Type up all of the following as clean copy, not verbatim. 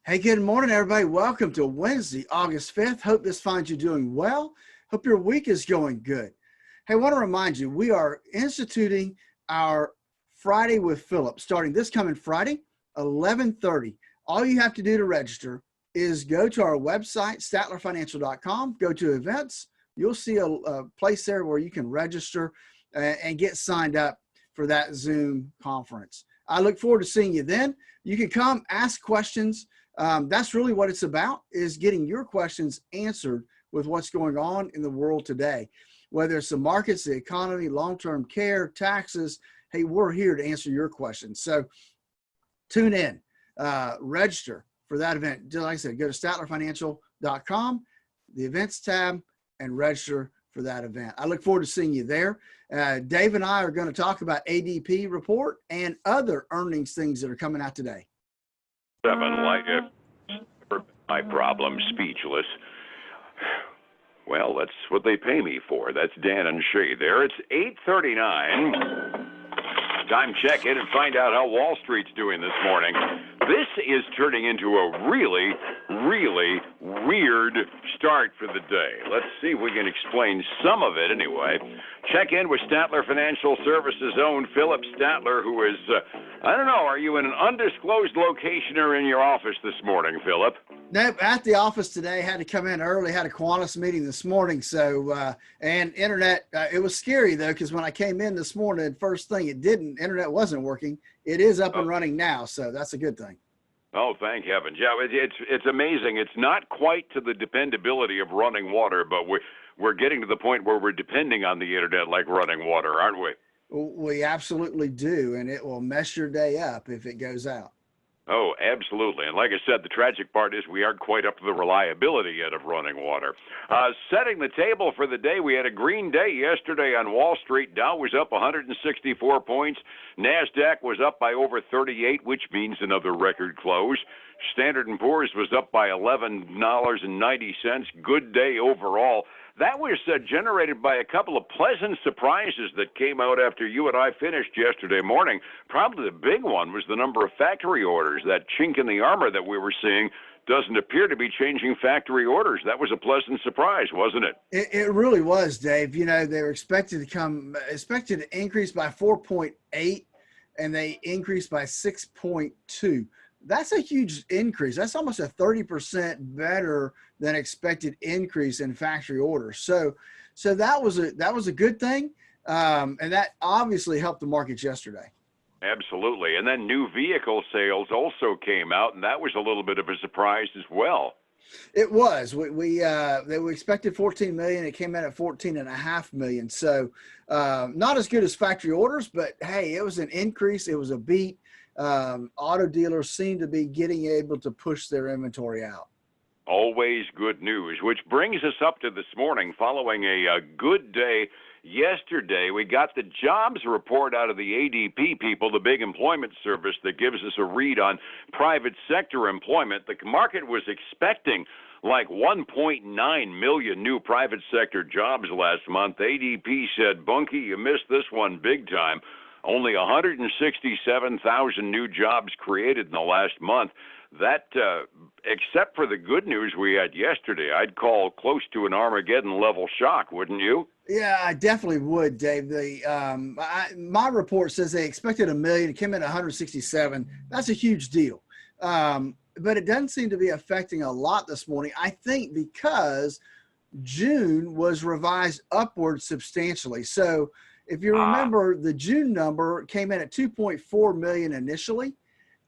Hey, good morning, everybody. Welcome to Wednesday, August 5th. Hope this finds you doing well. Hope your week is going good. Hey, I want to remind you, we are instituting our Friday with Phillip starting this coming Friday, 11:30. All you have to do to register is go to our website, statlerfinancial.com, go to events. You'll see a place there where you can register and get signed up for that Zoom conference. I look forward to seeing you then. You can come ask questions. That's really what it's about, is getting your questions answered with what's going on in the world today. Whether it's the markets, the economy, long-term care, taxes, hey, we're here to answer your questions. So tune in, register for that event. Just like I said, go to statlerfinancial.com, the events tab, and register for that event. I look forward to seeing you there. Dave and I are going to talk about ADP report and other earnings things that are coming out today. My problem, speechless. Well, that's what they pay me for. That's Dan and Shay there. It's 8:39. Time check in and find out how Wall Street's doing this morning. This is turning into a really, really weird start for the day. Let's see if we can explain some of it anyway. Check in with Statler Financial Services' own Phillip Statler, who is, I don't know, are you in an undisclosed location or in your office this morning, Phillip? Nope, at the office today. Had to come in early, had a Qantas meeting this morning. So, and internet, it was scary though, because when I came in this morning, first thing internet wasn't working. It is up and running now. So that's a good thing. Oh, thank heavens. Yeah, it's amazing. It's not quite to the dependability of running water, but we're getting to the point where we're depending on the internet like running water, aren't we? We absolutely do. And it will mess your day up if it goes out. Oh, absolutely. And like I said, the tragic part is we aren't quite up to the reliability yet of running water. Setting the table for the day, we had a green day yesterday on Wall Street. Dow was up 164 points. NASDAQ was up by over 38, which means another record close. Standard & Poor's was up by $11.90. Good day overall. That was generated by a couple of pleasant surprises that came out after you and I finished yesterday morning. Probably the big one was the number of factory orders. That chink in the armor that we were seeing doesn't appear to be changing factory orders. That was a pleasant surprise, wasn't it? It really was, Dave. You know, they were expected to increase by 4.8, and they increased by 6.2. That's a huge increase. That's almost a 30% better than expected increase in factory orders. So that was a good thing, and that obviously helped the markets yesterday. Absolutely. And then new vehicle sales also came out, and that was a little bit of a surprise as well. It was. We expected 14 million. It came in at 14.5 million. So not as good as factory orders, but hey, it was an increase. It was a beat. Auto dealers seem to be able to push their inventory out. Always good news, which brings us up to this morning following a good day yesterday. We got the jobs report out of the ADP people, the big employment service that gives us a read on private sector employment. The market was expecting like 1.9 million new private sector jobs last month. ADP said, Bunky, you missed this one big time. Only 167,000 new jobs created in the last month. That, except for the good news we had yesterday, I'd call close to an Armageddon level shock, wouldn't you? Yeah, I definitely would, Dave. My report says they expected 1 million. It came in at 167. That's a huge deal. But it doesn't seem to be affecting a lot this morning, I think, because June was revised upward substantially. So if you remember, the June number came in at 2.4 million initially.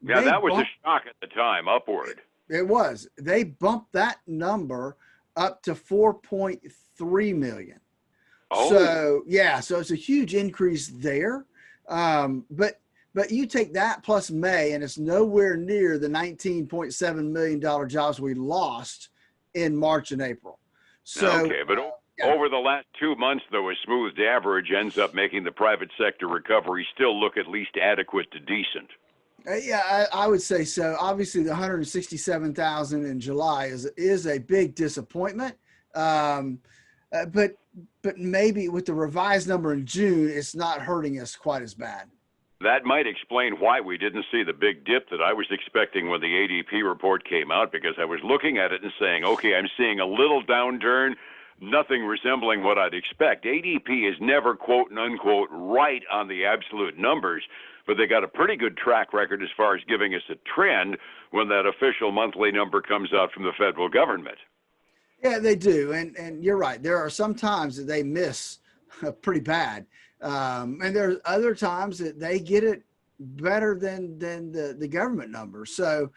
Yeah, that was a shock at the time, upward. It was. They bumped that number up to 4.3 million. Oh. So, yeah, so it's a huge increase there. But you take that plus May, and it's nowhere near the $19.7 million jobs we lost in March and April. So, okay, but over the last 2 months, though, a smoothed average ends up making the private sector recovery still look at least adequate to decent. Yeah, I would say so. Obviously, the 167,000 in July is a big disappointment. But maybe with the revised number in June, it's not hurting us quite as bad. That might explain why we didn't see the big dip that I was expecting when the ADP report came out, because I was looking at it and saying, okay, I'm seeing a little downturn, nothing resembling what I'd expect. ADP is never, quote and unquote, right on the absolute numbers, but they got a pretty good track record as far as giving us a trend when that official monthly number comes out from the federal government. Yeah, they do. And you're right. There are some times that they miss pretty bad. And there's other times that they get it better than the government number. So,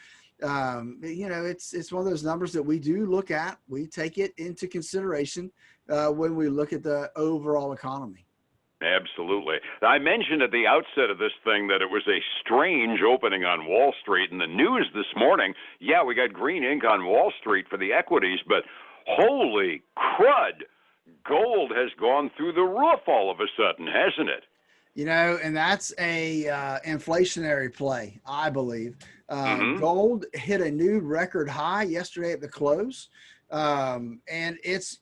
it's one of those numbers that we do look at. We take it into consideration when we look at the overall economy. Absolutely. I mentioned at the outset of this thing that it was a strange opening on Wall Street. In the news this morning, yeah, we got green ink on Wall Street for the equities, but holy crud, gold has gone through the roof all of a sudden, hasn't it? And that's a inflationary play, I believe. Gold hit a new record high yesterday at the close, and it's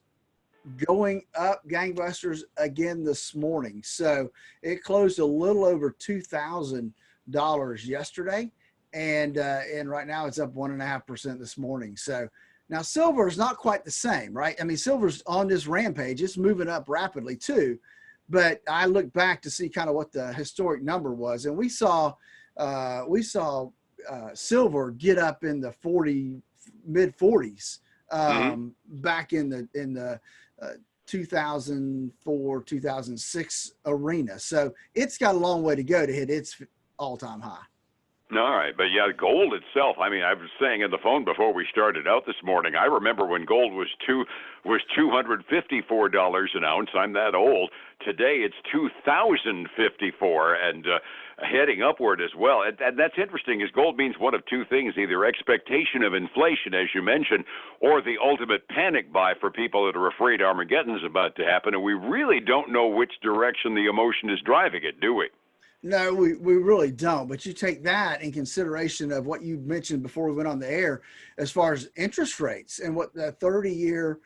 going up gangbusters again this morning. So it closed a little over $2,000 yesterday, and right now it's up 1.5% this morning. So now silver is not quite the same, right? I mean, silver's on this rampage; it's moving up rapidly too. But I looked back to see kind of what the historic number was, and we saw silver get up in the mid 40s back in the 2004, 2006 arena. So it's got a long way to go to hit its all-time high. All right, but yeah, gold itself. I mean, I was saying on the phone before we started out this morning. I remember when gold was $254 an ounce. I'm that old. Today it's $2,054 and heading upward as well. And that's interesting, is gold means one of two things: either expectation of inflation, as you mentioned, or the ultimate panic buy for people that are afraid Armageddon's about to happen. And we really don't know which direction the emotion is driving it, do we? No, we really don't. But you take that in consideration of what you mentioned before we went on the air, as far as interest rates and what the 30-year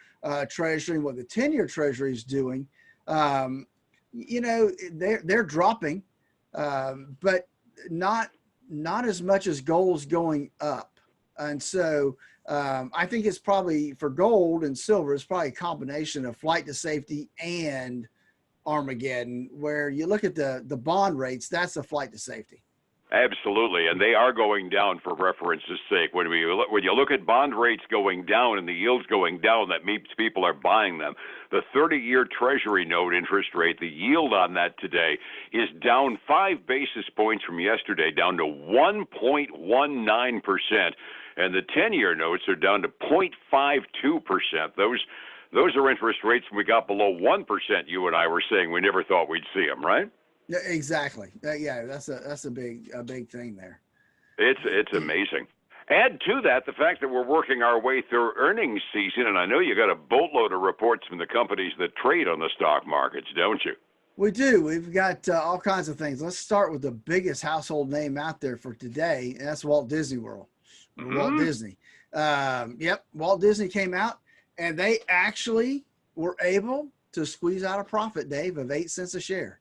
Treasury and what the 10-year Treasury is doing. They're dropping, but not as much as gold's going up. And so I think it's probably, for gold and silver, it's probably a combination of flight to safety and Armageddon, where you look at the bond rates, that's a flight to safety. Absolutely, and they are going down for reference's sake. When you look at bond rates going down and the yields going down, that means people are buying them. The 30-year Treasury note interest rate, the yield on that today is down 5 basis points from yesterday, down to 1.19%, and the 10-year notes are down to 0.52%. Those are interest rates when we got below 1%. You and I were saying we never thought we'd see them, right? Yeah, exactly. Yeah, that's a big thing there. It's amazing. Add to that the fact that we're working our way through earnings season, and I know you got a boatload of reports from the companies that trade on the stock markets, don't you? We do. We've got all kinds of things. Let's start with the biggest household name out there for today, and that's Walt Disney World. Walt Disney. Walt Disney came out, and they actually were able to squeeze out a profit, Dave, of 8 cents a share.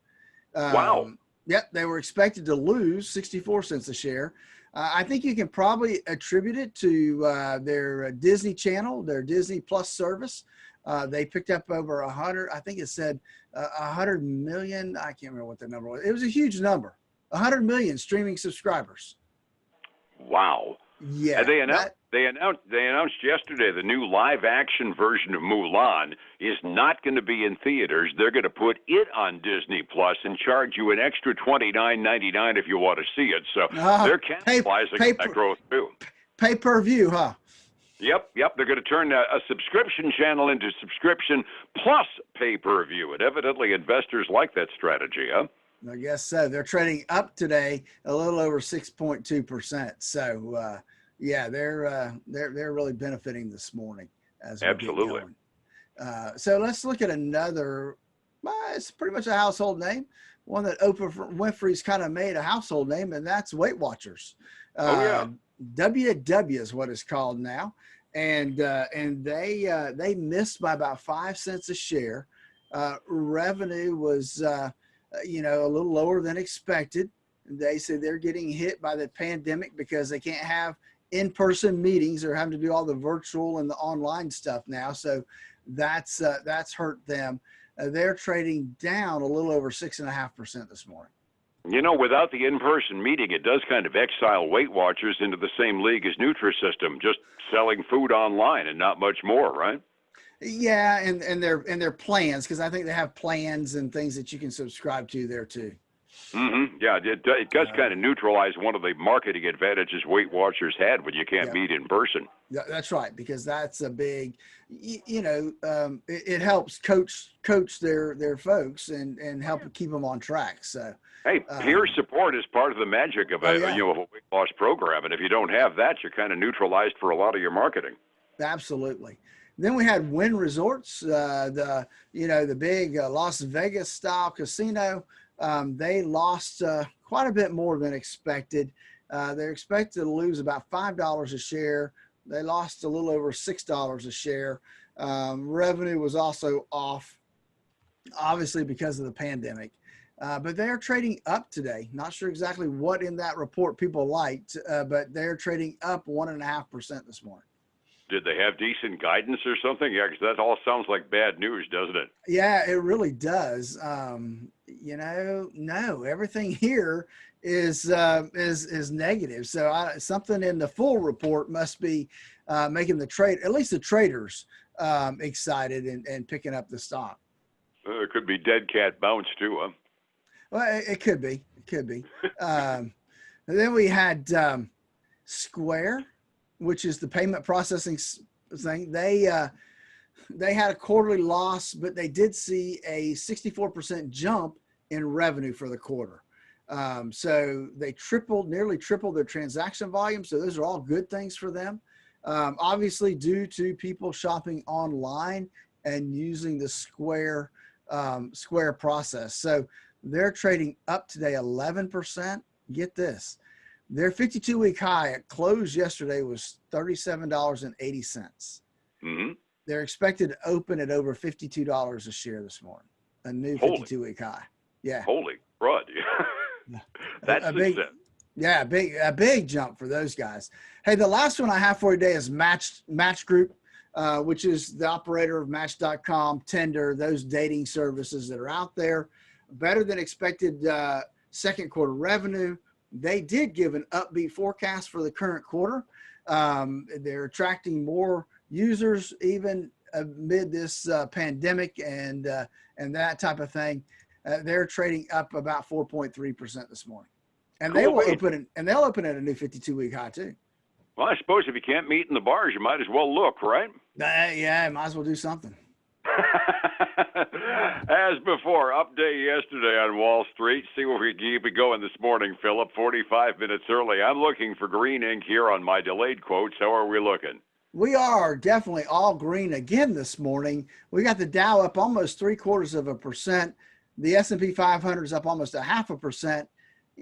Wow. Yep, they were expected to lose 64 cents a share. I think you can probably attribute it to their Disney Channel, their Disney Plus service. They picked up over 100, I think it said 100 million. I can't remember what the number was. It was a huge number, 100 million streaming subscribers. Wow. Yeah. And they announced yesterday the new live action version of Mulan is not going to be in theaters. They're going to put it on Disney Plus and charge you an extra $29.99 if you want to see it. So they're capitalizing that growth too. Pay-per-view, huh? Yep. They're going to turn a subscription channel into subscription plus pay-per-view. And evidently investors like that strategy, huh? I guess so. They're trading up today a little over 6.2%. So, yeah, they're really benefiting this morning as we Absolutely. get going. So let's look at another. It's pretty much a household name, one that Oprah Winfrey's kind of made a household name, and that's Weight Watchers. WW is what it's called now, and they missed by about 5 cents a share. Revenue was a little lower than expected. They say they're getting hit by the pandemic because they can't have in-person meetings. They're having to do all the virtual and the online stuff now. So that's hurt them. They're trading down a little over 6.5% this morning. Without the in-person meeting, it does kind of exile Weight Watchers into the same league as Nutrisystem, just selling food online and not much more, right? Yeah, and their plans, because I think they have plans and things that you can subscribe to there too. Mm-hmm. Yeah, it does kind of neutralize one of the marketing advantages Weight Watchers had when you can't meet in person. That's right, because that's a big, it helps coach their folks and help keep them on track. So. Hey, peer support is part of the magic of a weight loss program, and if you don't have that, you're kind of neutralized for a lot of your marketing. Absolutely. Then we had Wynn Resorts, the big Las Vegas style casino. They lost quite a bit more than expected. They're expected to lose about $5 a share. They lost a little over $6 a share. Revenue was also off, obviously because of the pandemic. But they're trading up today. Not sure exactly what in that report people liked, but they're trading up 1.5% this morning. Did they have decent guidance or something? Yeah, because that all sounds like bad news, doesn't it? Yeah, it really does. No, everything here is negative. So something in the full report must be making at least the traders excited and picking up the stock. It could be dead cat bounce too, huh? Well, it could be. It could be. And then we had Square, which is the payment processing thing. They had a quarterly loss, but they did see a 64% jump in revenue for the quarter. So they nearly tripled their transaction volume. So those are all good things for them. Obviously, due to people shopping online and using the Square process. So they're trading up today 11%. Get this. Their 52-week high at close yesterday was $37.80. Mm-hmm. They're expected to open at over $52 a share this morning. A new 52-week high. Yeah. Holy crud. That's a big jump for those guys. Hey, the last one I have for you today is Match Group, which is the operator of Match.com, Tinder, those dating services that are out there. Better than expected second quarter revenue. They did give an upbeat forecast for the current quarter. They're attracting more users even amid this pandemic and that type of thing. They're trading up about 4.3% this morning, and they'll open at a new 52-week high too. Well, I suppose if you can't meet in the bars, you might as well look, right? Yeah, might as well do something. As before, update yesterday on Wall Street. See if we can keep it going this morning, Phillip. 45 minutes early. I'm looking for green ink here on my delayed quotes. How are we looking? We are definitely all green again this morning. We got the Dow up almost 0.75%. The S&P 500 is up almost 0.5%.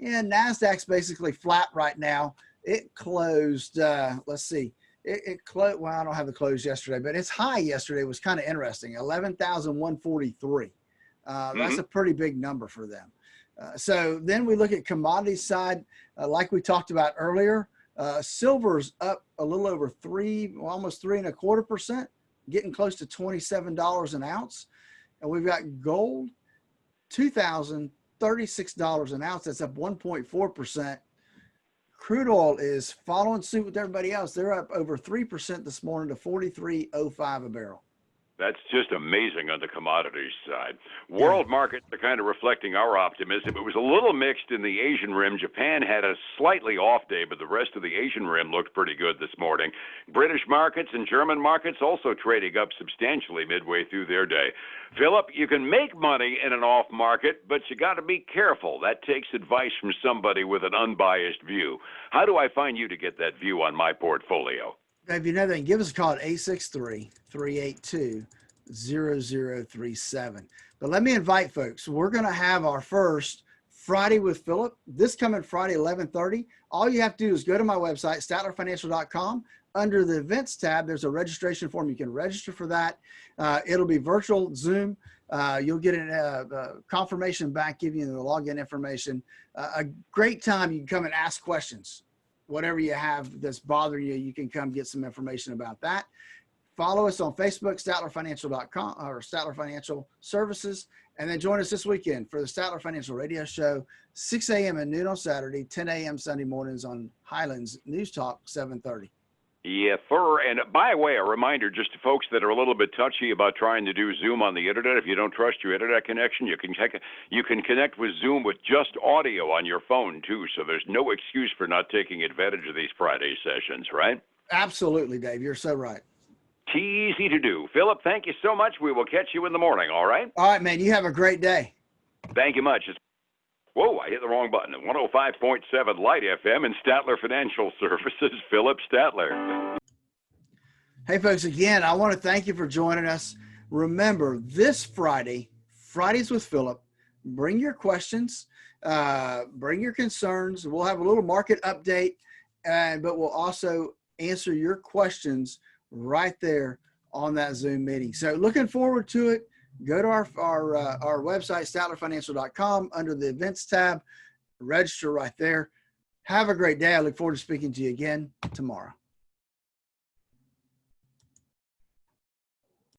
And NASDAQ's basically flat right now. It closed, let's see. It closed, well, I don't have the close yesterday, but its high yesterday was kind of interesting, 11,143. That's a pretty big number for them. So then we look at commodities side, like we talked about earlier. Silver's up a little over almost 3.25%, getting close to $27 an ounce. And we've got gold, $2,036 an ounce. That's up 1.4%. Crude oil is following suit with everybody else. They're up over 3% this morning to $43.05 a barrel. That's just amazing on the commodities side. World markets are kind of reflecting our optimism. It was a little mixed in the Asian rim. Japan had a slightly off day, but the rest of the Asian rim looked pretty good this morning. British markets and German markets also trading up substantially midway through their day. Phillip, you can make money in an off market, but you got to be careful. That takes advice from somebody with an unbiased view. How do I find you to get that view on my portfolio? If you know that, give us a call at 863-382-0037. But let me invite folks. We're going to have our first Friday with Phillip this coming Friday, 11:30. All you have to do is go to my website, statlerfinancial.com. Under the events tab, there's a registration form. You can register for that. It'll be virtual Zoom. You'll get a confirmation back, giving you the login information. A great time. You can come and ask questions. Whatever you have that's bothering you, you can come get some information about that. Follow us on Facebook, StatlerFinancial.com or Statler Financial Services. And then join us this weekend for the Statler Financial Radio Show, 6 a.m. and noon on Saturday, 10 a.m. Sunday mornings on Highlands News Talk, 730. Yeah, sir. And by the way, a reminder just to folks that are a little bit touchy about trying to do Zoom on the internet. If you don't trust your internet connection, you can connect with Zoom with just audio on your phone too. So there's no excuse for not taking advantage of these Friday sessions, right? Absolutely, Dave. You're so right. Easy to do. Phillip, thank you so much. We will catch you in the morning. All right. All right, man. You have a great day. Thank you much. Whoa, I hit the wrong button. 105.7 Light FM and Statler Financial Services, Phillip Statler. Hey, folks, again, I want to thank you for joining us. Remember, this Friday, Fridays with Phillip, bring your questions, bring your concerns. We'll have a little market update, but we'll also answer your questions right there on that Zoom meeting. So looking forward to it. Go to our website, statlerfinancial.com, under the events tab, register right there. Have a great day. I look forward to speaking to you again tomorrow.